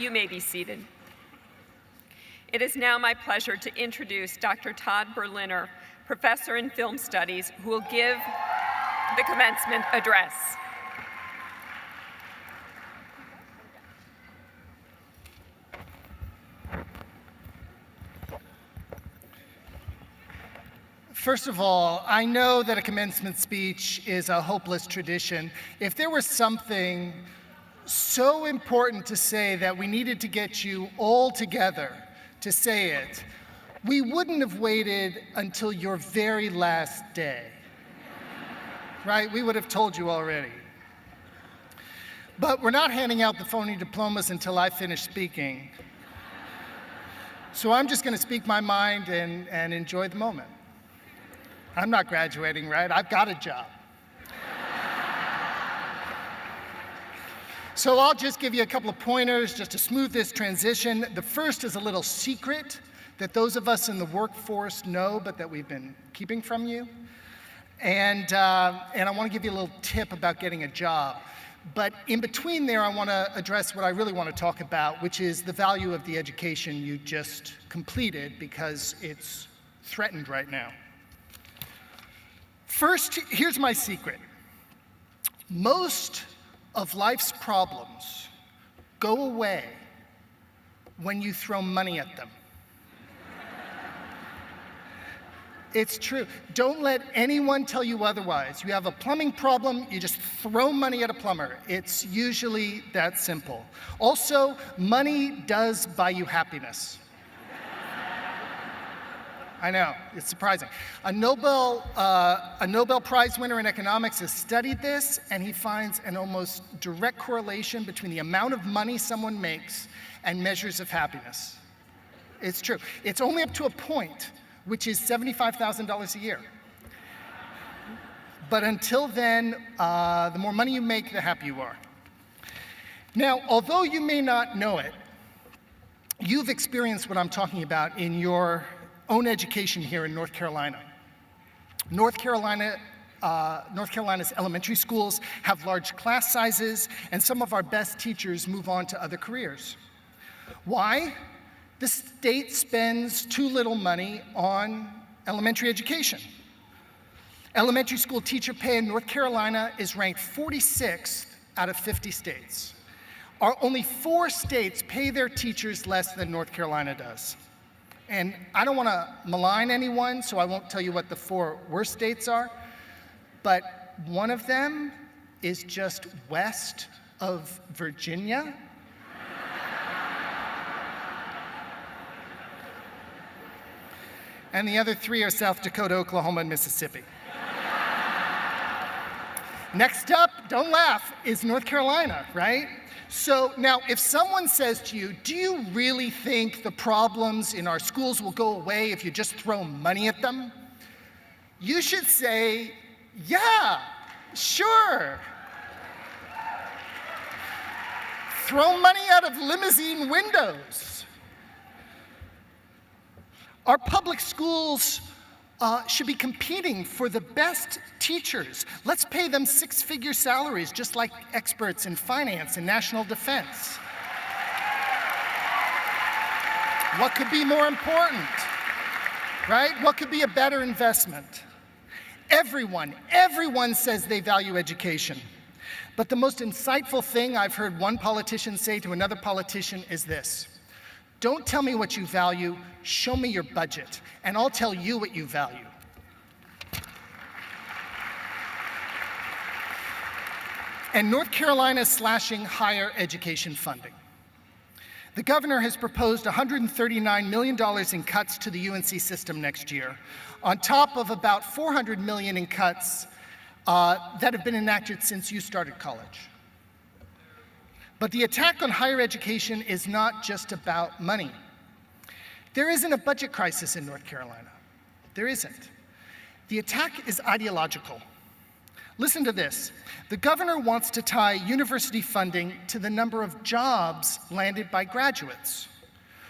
You may be seated. It is now my pleasure to introduce Dr. Todd Berliner, Professor in Film Studies, who will give the commencement address. First of all, I know that a commencement speech is a hopeless tradition. If there was something so important to say that we needed to get you all together to say it, we wouldn't have waited until your very last day, right? We would have told you already. But we're not handing out the phony diplomas until I finish speaking. So I'm just going to speak my mind and enjoy the moment. I'm not graduating, right? I've got a job. So I'll just give you a couple of pointers just to smooth this transition. The first is a little secret that those of us in the workforce know, but that we've been keeping from you. And I want to give you a little tip about getting a job. But in between there, I want to address what I really want to talk about, which is the value of the education you just completed, because it's threatened right now. First, here's my secret. Most of life's problems go away when you throw money at them. It's true. Don't let anyone tell you otherwise. You have a plumbing problem, you just throw money at a plumber. It's usually that simple. Also, money does buy you happiness. I know, it's surprising. A Nobel Prize winner in economics has studied this, and he finds an almost direct correlation between the amount of money someone makes and measures of happiness. It's true. It's only up to a point, which is $75,000 a year. But until then, the more money you make, the happier you are. Now, although you may not know it, you've experienced what I'm talking about in your own education here in North Carolina. North Carolina's elementary schools have large class sizes, and some of our best teachers move on to other careers. Why? The state spends too little money on elementary education. Elementary school teacher pay in North Carolina is ranked 46th out of 50 states. Only 4 states pay their teachers less than North Carolina does. And I don't want to malign anyone, so I won't tell you what the 4 worst states are, but one of them is just west of Virginia. And the other 3 are South Dakota, Oklahoma, and Mississippi. Next up, don't laugh, is North Carolina, right? So now, if someone says to you, do you really think the problems in our schools will go away if you just throw money at them? You should say, yeah, sure. Throw money out of limousine windows. Our public schools should be competing for the best teachers. Let's pay them 6-figure salaries, just like experts in finance and national defense. What could be more important, right? What could be a better investment? Everyone says they value education. But the most insightful thing I've heard one politician say to another politician is this: don't tell me what you value, show me your budget, and I'll tell you what you value. And North Carolina is slashing higher education funding. The governor has proposed $139 million in cuts to the UNC system next year, on top of about $400 million in cuts that have been enacted since you started college. But the attack on higher education is not just about money. There isn't a budget crisis in North Carolina. There isn't. The attack is ideological. Listen to this. The governor wants to tie university funding to the number of jobs landed by graduates.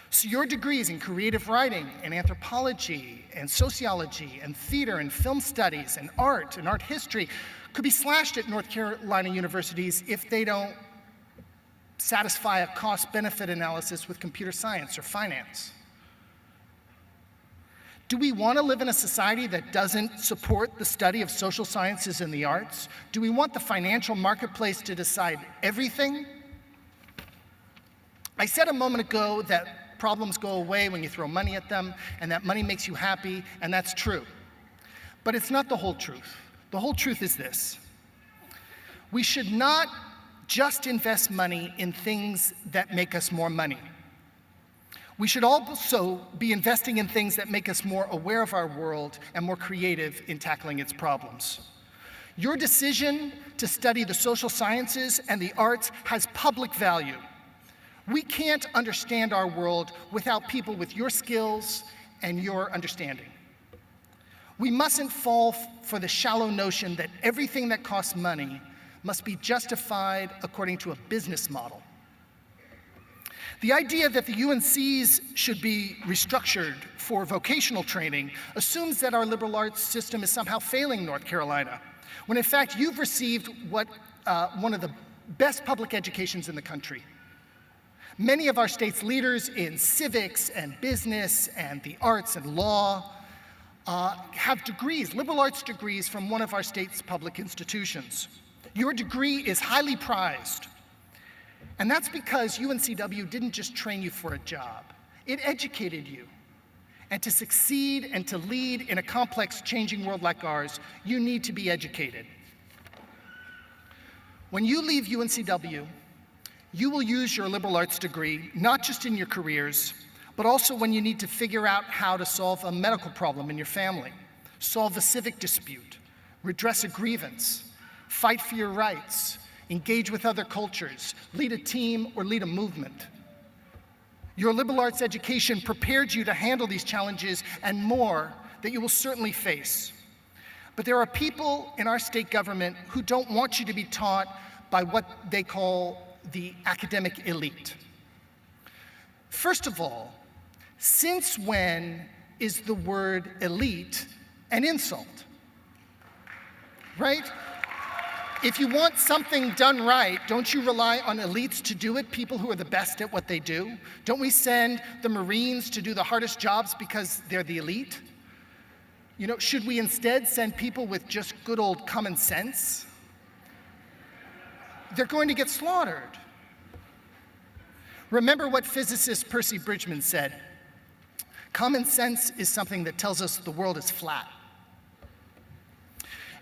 So your degrees in creative writing and anthropology and sociology and theater and film studies and art history could be slashed at North Carolina universities if they don't satisfy a cost-benefit analysis with computer science or finance? Do we want to live in a society that doesn't support the study of social sciences and the arts? Do we want the financial marketplace to decide everything? I said a moment ago that problems go away when you throw money at them, and that money makes you happy, and that's true. But it's not the whole truth. The whole truth is this: we should not just invest money in things that make us more money. We should also be investing in things that make us more aware of our world and more creative in tackling its problems. Your decision to study the social sciences and the arts has public value. We can't understand our world without people with your skills and your understanding. We mustn't fall for the shallow notion that everything that costs money must be justified according to a business model. The idea that the UNCs should be restructured for vocational training assumes that our liberal arts system is somehow failing North Carolina, when in fact you've received one of the best public educations in the country. Many of our state's leaders in civics and business and the arts and law have degrees, liberal arts degrees, from one of our state's public institutions. Your degree is highly prized. And that's because UNCW didn't just train you for a job. It educated you. And to succeed and to lead in a complex, changing world like ours, you need to be educated. When you leave UNCW, you will use your liberal arts degree not just in your careers, but also when you need to figure out how to solve a medical problem in your family, solve a civic dispute, redress a grievance, fight for your rights, engage with other cultures, lead a team, or lead a movement. Your liberal arts education prepared you to handle these challenges and more that you will certainly face. But there are people in our state government who don't want you to be taught by what they call the academic elite. First of all, since when is the word elite an insult? Right? If you want something done right, don't you rely on elites to do it, people who are the best at what they do? Don't we send the Marines to do the hardest jobs because they're the elite? You know, should we instead send people with just good old common sense? They're going to get slaughtered. Remember what physicist Percy Bridgman said: common sense is something that tells us the world is flat.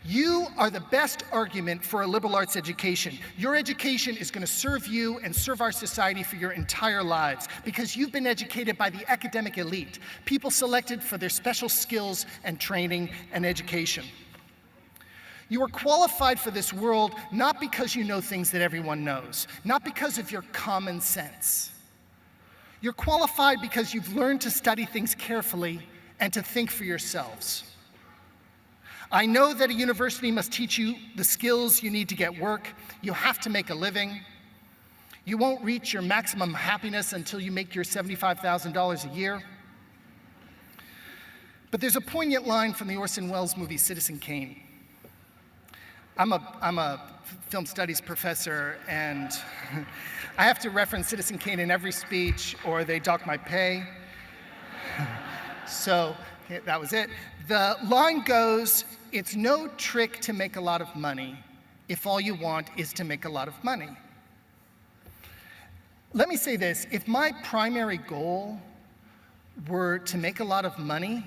You are the best argument for a liberal arts education. Your education is going to serve you and serve our society for your entire lives because you've been educated by the academic elite, people selected for their special skills and training and education. You are qualified for this world not because you know things that everyone knows, not because of your common sense. You're qualified because you've learned to study things carefully and to think for yourselves. I know that a university must teach you the skills you need to get work. You have to make a living. You won't reach your maximum happiness until you make your $75,000 a year. But there's a poignant line from the Orson Welles movie Citizen Kane. I'm a film studies professor, and I have to reference Citizen Kane in every speech or they dock my pay. So that was it. The line goes, "It's no trick to make a lot of money if all you want is to make a lot of money." Let me say this: if my primary goal were to make a lot of money,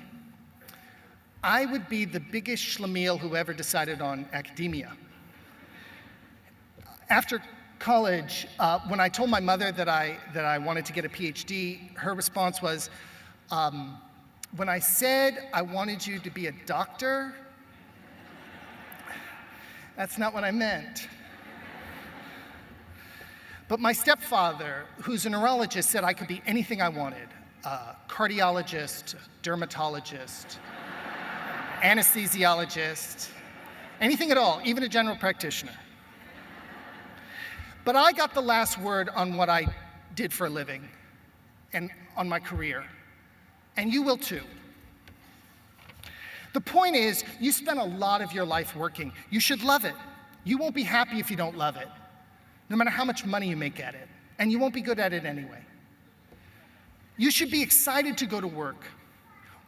I would be the biggest schlemiel who ever decided on academia. After college, when I told my mother that I wanted to get a PhD, her response was, when I said I wanted you to be a doctor, that's not what I meant. But my stepfather, who's a neurologist, said I could be anything I wanted: cardiologist, dermatologist, anesthesiologist, anything at all, even a general practitioner. But I got the last word on what I did for a living and on my career, and you will too. The point is, you spend a lot of your life working. You should love it. You won't be happy if you don't love it, no matter how much money you make at it. and you won't be good at it anyway. You should be excited to go to work.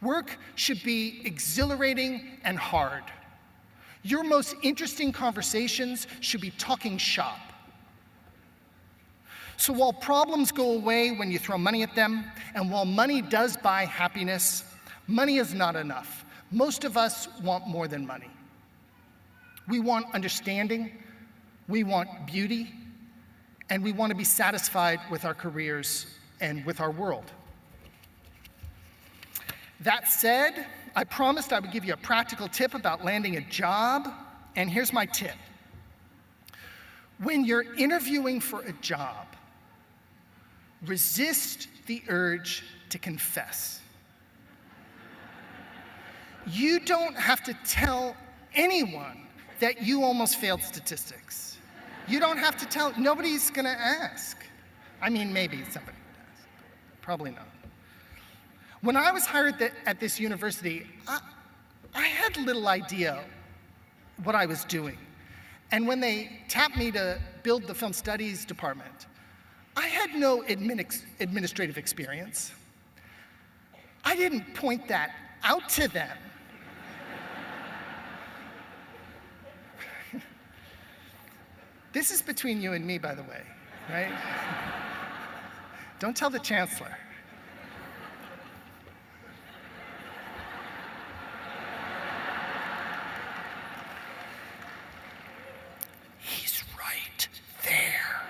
Work should be exhilarating and hard. Your most interesting conversations should be talking shop. So while problems go away when you throw money at them, and while money does buy happiness, money is not enough. Most of us want more than money. We want understanding, we want beauty, and we want to be satisfied with our careers and with our world. That said, I promised I would give you a practical tip about landing a job, and here's my tip. When you're interviewing for a job, resist the urge to confess. You don't have to tell anyone that you almost failed statistics. You don't have to tell, nobody's gonna ask. I mean, maybe somebody does, probably not. When I was hired at this university, I had little idea what I was doing. And when they tapped me to build the film studies department, I had no administrative experience. I didn't point that out to them. This is between you and me, by the way, right? Don't tell the chancellor. He's right there.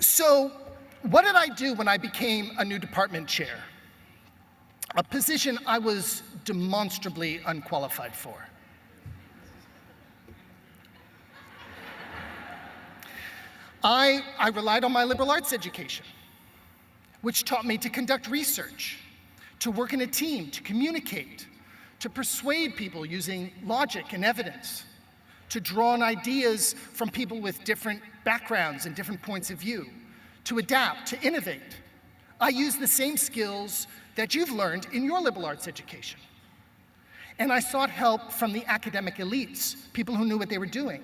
So, what did I do when I became a new department chair? A position I was demonstrably unqualified for. I relied on my liberal arts education, which taught me to conduct research, to work in a team, to communicate, to persuade people using logic and evidence, to draw on ideas from people with different backgrounds and different points of view, to adapt, to innovate. I use the same skills that you've learned in your liberal arts education. And I sought help from the academic elites, people who knew what they were doing.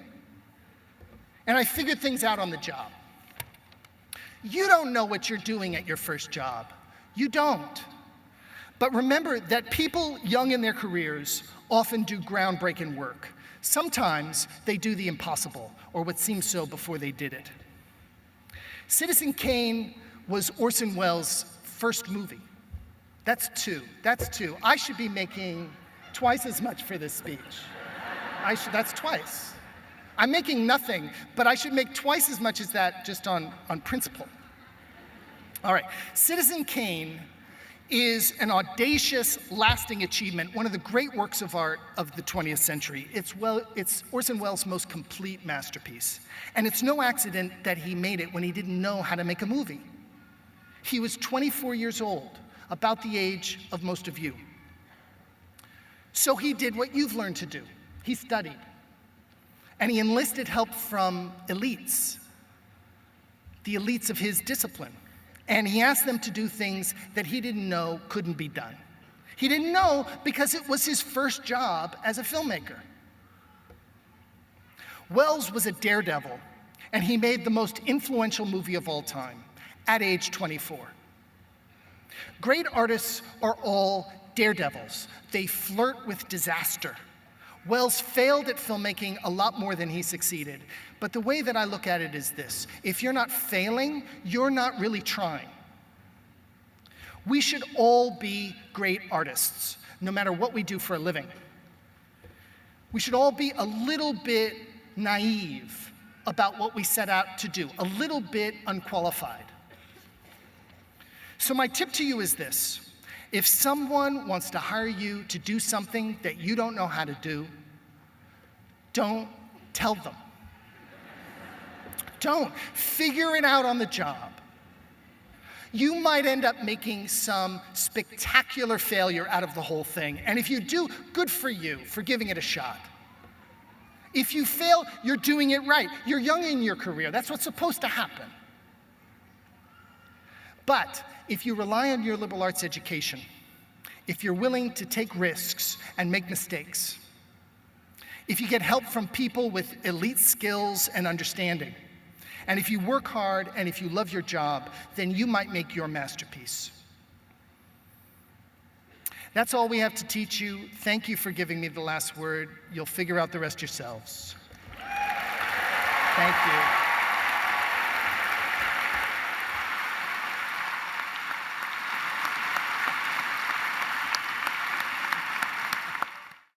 And I figured things out on the job. You don't know what you're doing at your first job. You don't. But remember that people young in their careers often do groundbreaking work. Sometimes they do the impossible, or what seemed so before they did it. Citizen Kane was Orson Welles' first movie. That's two. I should be making twice as much for this speech. That's twice. I'm making nothing, but I should make twice as much as that just on principle. All right, Citizen Kane is an audacious, lasting achievement, one of the great works of art of the 20th century. It's Orson Welles' most complete masterpiece. And it's no accident that he made it when he didn't know how to make a movie. He was 24 years old, about the age of most of you. So he did what you've learned to do. He studied. And he enlisted help from elites, the elites of his discipline. And he asked them to do things that he didn't know couldn't be done. He didn't know because it was his first job as a filmmaker. Welles was a daredevil, and he made the most influential movie of all time at age 24. Great artists are all daredevils. They flirt with disaster. Welles failed at filmmaking a lot more than he succeeded. But the way that I look at it is this: if you're not failing, you're not really trying. We should all be great artists, no matter what we do for a living. We should all be a little bit naive about what we set out to do, a little bit unqualified. So my tip to you is this: if someone wants to hire you to do something that you don't know how to do, don't tell them. Don't. Figure it out on the job. You might end up making some spectacular failure out of the whole thing. And if you do, good for you for giving it a shot. If you fail, you're doing it right. You're young in your career. That's what's supposed to happen. But if you rely on your liberal arts education, if you're willing to take risks and make mistakes, if you get help from people with elite skills and understanding, and if you work hard and if you love your job, then you might make your masterpiece. That's all we have to teach you. Thank you for giving me the last word. You'll figure out the rest yourselves. Thank you.